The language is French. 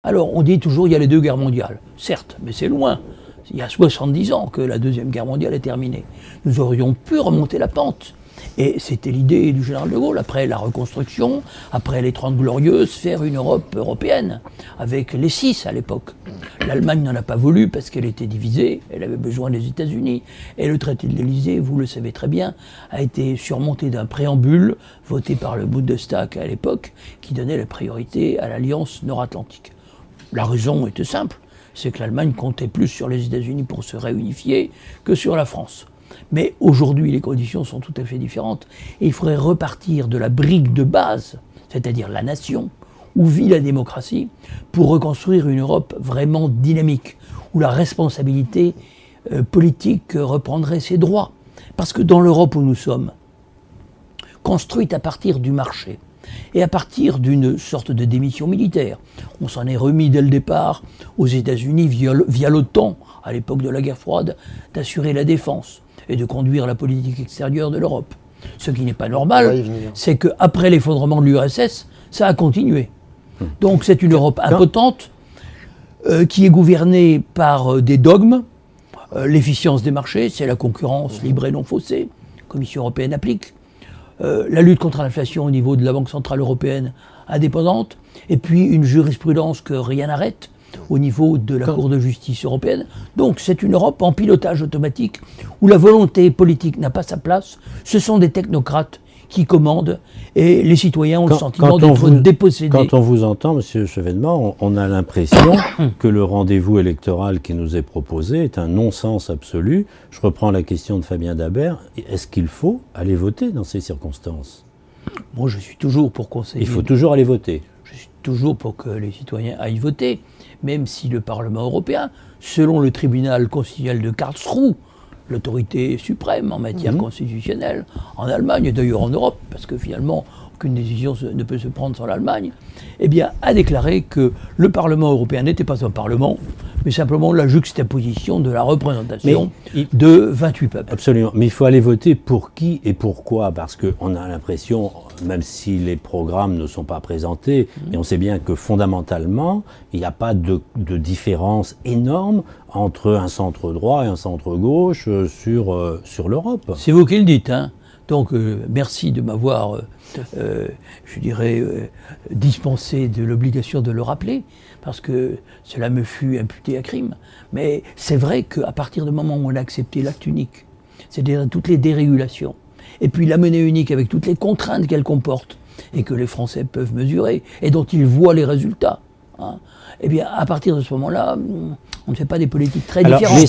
Alors, on dit toujours il y a les deux guerres mondiales. Certes, mais c'est loin. Il y a 70 ans que la Deuxième Guerre mondiale est terminée. Nous aurions pu remonter la pente. Et c'était l'idée du général de Gaulle, après la reconstruction, après les 30 Glorieuses, faire une Europe européenne, avec les 6 à l'époque. L'Allemagne n'en a pas voulu parce qu'elle était divisée, elle avait besoin des États-Unis. Et le traité de l'Élysée, vous le savez très bien, a été surmonté d'un préambule voté par le Bundestag à l'époque, qui donnait la priorité à l'Alliance nord-atlantique. La raison était simple, c'est que l'Allemagne comptait plus sur les États-Unis pour se réunifier que sur la France. Mais aujourd'hui, les conditions sont tout à fait différentes. Et il faudrait repartir de la brique de base, c'est-à-dire la nation, où vit la démocratie, pour reconstruire une Europe vraiment dynamique, où la responsabilité politique reprendrait ses droits. Parce que dans l'Europe où nous sommes, construite à partir du marché, et à partir d'une sorte de démission militaire. On s'en est remis dès le départ aux États-Unis via l'OTAN, à l'époque de la guerre froide, d'assurer la défense et de conduire la politique extérieure de l'Europe. Ce qui n'est pas normal, c'est qu'après l'effondrement de l'URSS, ça a continué. Donc c'est une Europe impotente, qui est gouvernée par des dogmes. L'efficience des marchés, c'est la concurrence libre et non faussée, la Commission européenne applique. La lutte contre l'inflation au niveau de la Banque Centrale Européenne indépendante, et puis une jurisprudence que rien n'arrête au niveau de la Cour de justice européenne. Donc c'est une Europe en pilotage automatique où la volonté politique n'a pas sa place. Ce sont des technocrates qui commandent et les citoyens ont le sentiment d'être dépossédés. Quand on vous entend, Monsieur Chevènement, on a l'impression que le rendez-vous électoral qui nous est proposé est un non-sens absolu. Je reprends la question de Fabien Dabert. Est-ce qu'il faut aller voter dans ces circonstances? Moi, je suis toujours pour conseiller. Il faut toujours aller voter. Je suis toujours pour que les citoyens aillent voter, même si le Parlement européen, selon le tribunal constitutionnel de Karlsruhe, l'autorité suprême en matière constitutionnelle, en Allemagne et d'ailleurs en Europe, parce que finalement aucune décision ne peut se prendre sans l'Allemagne, eh bien, a déclaré que le Parlement européen n'était pas un Parlement, mais simplement la juxtaposition de la représentation de 28 peuples. Absolument. Mais il faut aller voter pour qui et pourquoi? Parce qu'on a l'impression, même si les programmes ne sont pas présentés, et on sait bien que fondamentalement, il n'y a pas de différence énorme entre un centre droit et un centre gauche sur l'Europe. C'est vous qui le dites, hein. Donc, merci de m'avoir, je dirais, dispensé de l'obligation de le rappeler, parce que cela me fut imputé à crime. Mais c'est vrai qu'à partir du moment où on a accepté l'acte unique, c'est-à-dire toutes les dérégulations, et puis la monnaie unique avec toutes les contraintes qu'elle comporte, et que les Français peuvent mesurer, et dont ils voient les résultats, hein, eh bien, à partir de ce moment-là, on ne fait pas des politiques très différentes.